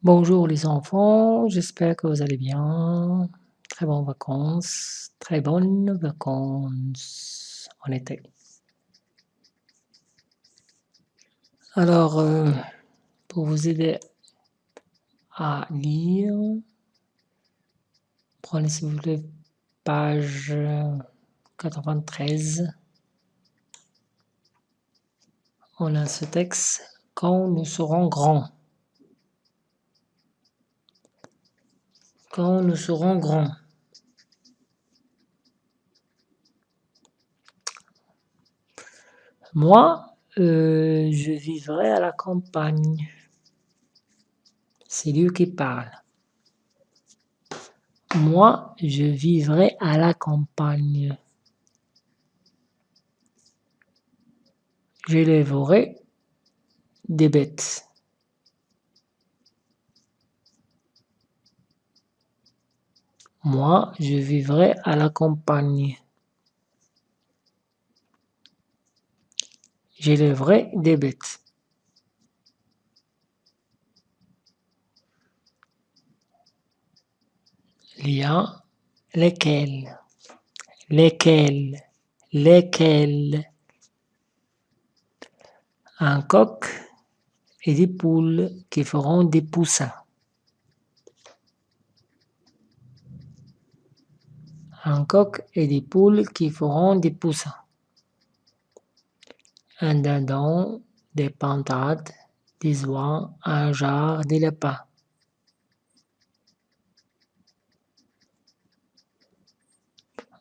Bonjour les enfants, j'espère que vous allez bien. Très bonnes vacances en été. Alors, pour vous aider à lire, prenez s'il vous plaît page 93. On a ce texte. Quand nous serons grands. Quand nous serons grands. Moi, je vivrai à la campagne. C'est lui qui parle. Moi, je vivrai à la campagne. J'élèverai des bêtes. Moi, je vivrai à la campagne. J'élèverai des bêtes. Lia, lesquels, lesquels, lesquels. Un coq et des poules qui feront des poussins. Un coq et des poules qui feront des poussins. Un dindon, des pintades, des oies, un jar, des lapins.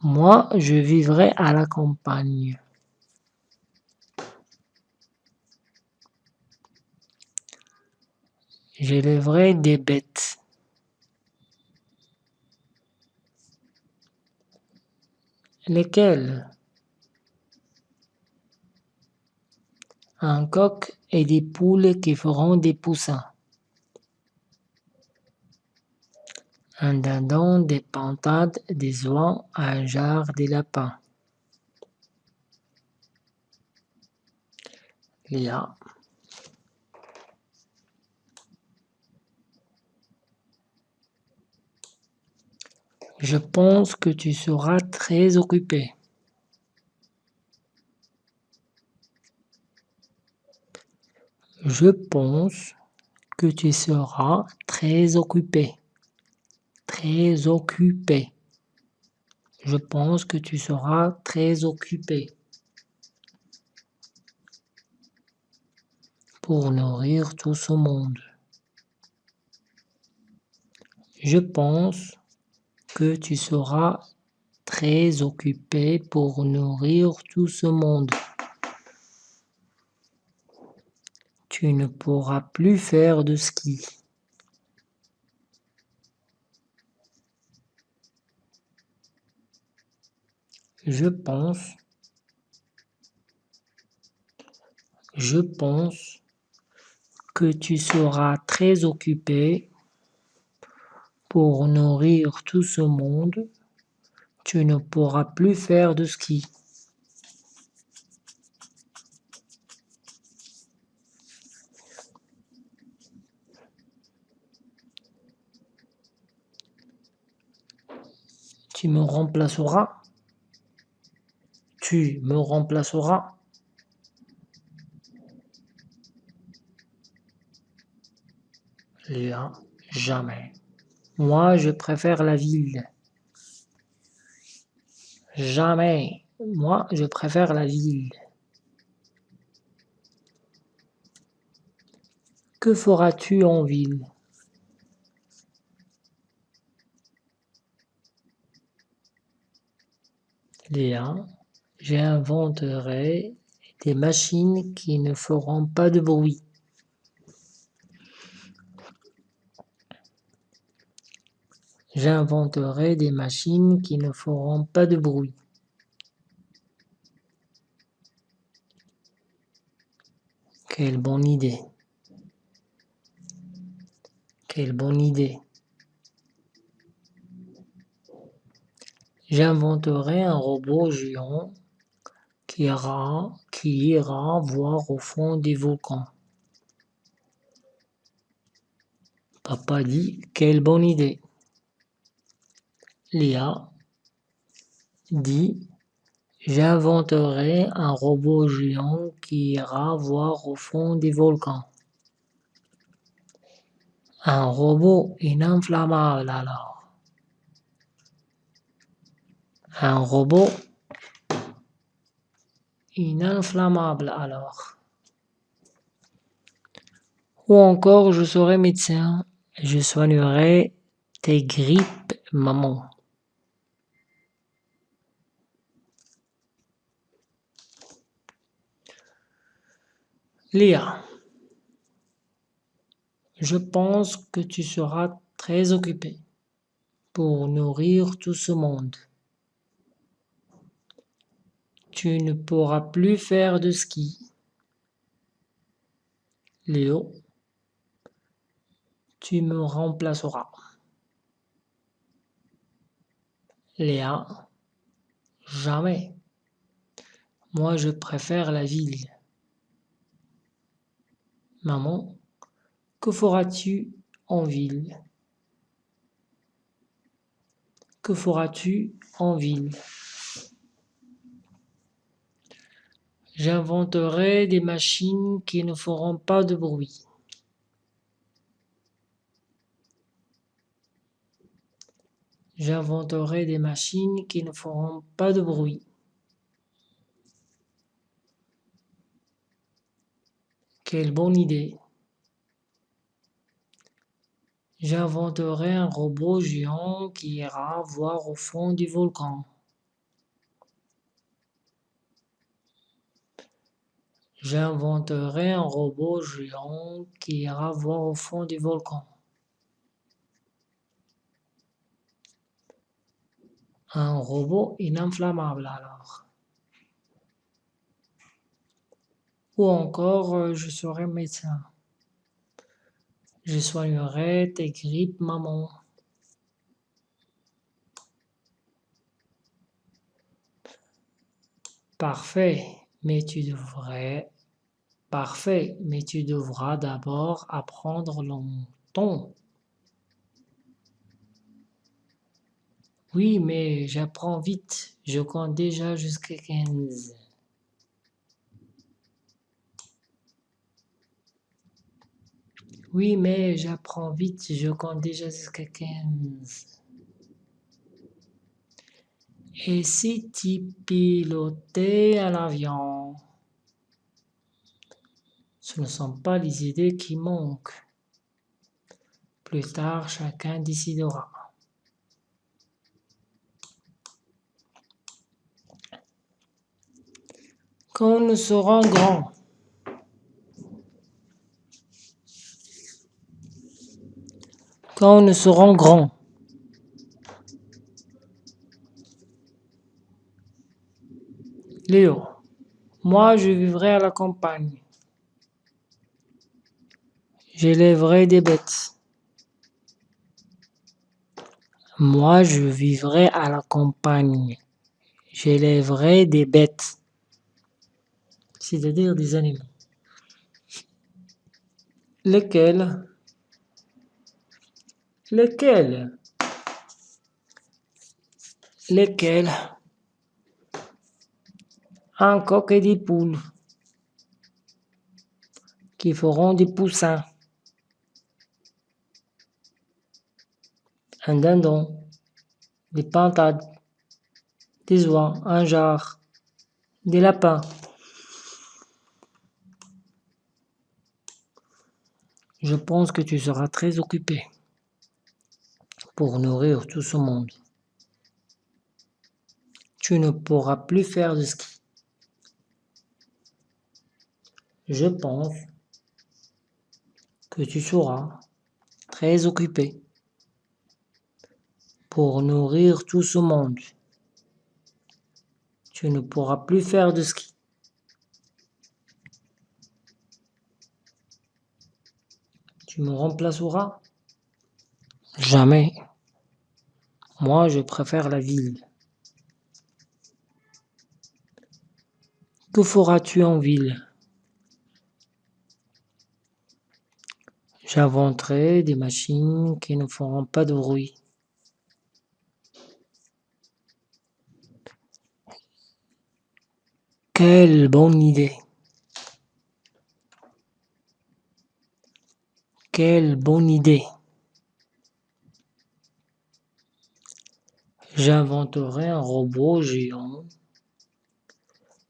Moi, je vivrai à la campagne. J'élèverai des bêtes. Lesquelles? Un coq et des poules qui feront des poussins. Un dindon, des pintades, des oies, un jar, des lapins. Léa. Je pense que tu seras très occupé. Je pense que tu seras très occupé. Très occupé. Je pense que tu seras très occupé. Pour nourrir tout ce monde. Je pense que tu seras très occupé pour nourrir tout ce monde. Tu ne pourras plus faire de ski. Je pense que tu seras très occupé pour nourrir tout ce monde. Tu ne pourras plus faire de ski. Tu me remplaceras. Tu me remplaceras. Léa, jamais. Moi, je préfère la ville. Jamais. Moi, je préfère la ville. Que feras-tu en ville? Léa, j'inventerai des machines qui ne feront pas de bruit. J'inventerai des machines qui ne feront pas de bruit. Quelle bonne idée. Quelle bonne idée. J'inventerai un robot géant qui ira voir au fond des volcans. Papa dit, quelle bonne idée. Léa dit, j'inventerai un robot géant qui ira voir au fond des volcans. Un robot ininflammable alors. Un robot ininflammable alors. Ou encore, je serai médecin et je soignerai tes grippes, maman. Léa, je pense que tu seras très occupée pour nourrir tout ce monde. Tu ne pourras plus faire de ski. Léo, tu me remplaceras. Léa, jamais. Moi, je préfère la ville. Maman, que feras-tu en ville? Que feras-tu en ville? J'inventerai des machines qui ne feront pas de bruit. J'inventerai des machines qui ne feront pas de bruit. Quelle bonne idée. J'inventerai un robot géant qui ira voir au fond du volcan. J'inventerai un robot géant qui ira voir au fond du volcan. Un robot ininflammable alors. Ou encore, je serai médecin. Je soignerai tes grippes, maman. Parfait, mais tu devras d'abord apprendre ton. Oui, mais j'apprends vite. Je compte déjà jusqu'à 15. Oui, mais j'apprends vite. Je compte déjà jusqu'à 15. Et si tu pilotais un avion? Ce ne sont pas les idées qui manquent. Plus tard, chacun décidera. Quand nous serons grands. Quand nous serons grands. Léo, moi je vivrai à la campagne. J'élèverai des bêtes. Moi je vivrai à la campagne. J'élèverai des bêtes. C'est-à-dire des animaux. Lesquels? Lesquels? Lesquels? Un coq et des poules qui feront des poussins. Un dindon, des pintades, des oies, un jar, des lapins. Je pense que tu seras très occupé pour nourrir tout ce monde. Tu ne pourras plus faire de ski. Je pense que tu seras très occupé pour nourrir tout ce monde. Tu ne pourras plus faire de ski. Tu me remplaceras? Jamais. Moi, je préfère la ville. Que feras-tu en ville? J'inventerai des machines qui ne feront pas de bruit. Quelle bonne idée! Quelle bonne idée! J'inventerai un robot géant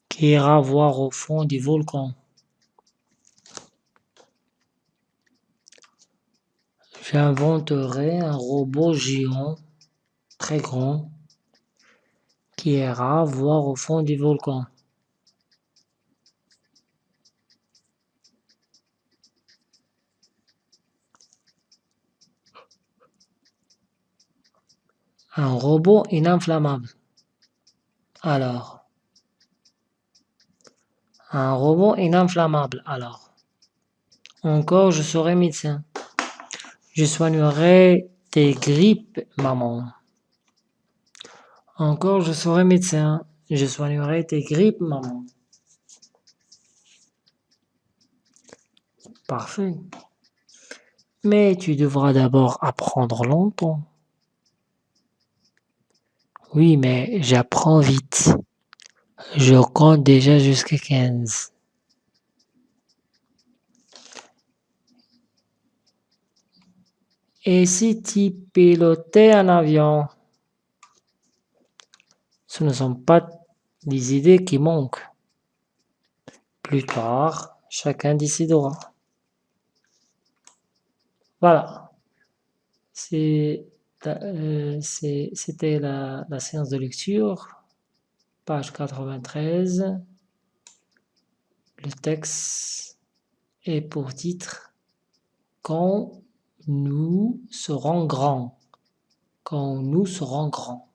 qui ira voir au fond du volcan. J'inventerai un robot géant très grand qui ira voir au fond du volcan. Un robot ininflammable. Alors, un robot ininflammable. Alors, encore je serai médecin. Je soignerai tes grippes, maman. Encore je serai médecin. Je soignerai tes grippes, maman. Parfait. Mais tu devras d'abord apprendre longtemps. Oui, mais j'apprends vite. Je compte déjà jusqu'à 15. Et si tu pilotais un avion? Ce ne sont pas des idées qui manquent. Plus tard, chacun décidera. Voilà. C'était la séance de lecture, page 93. Le texte est pour titre Quand nous serons grands. Quand nous serons grands.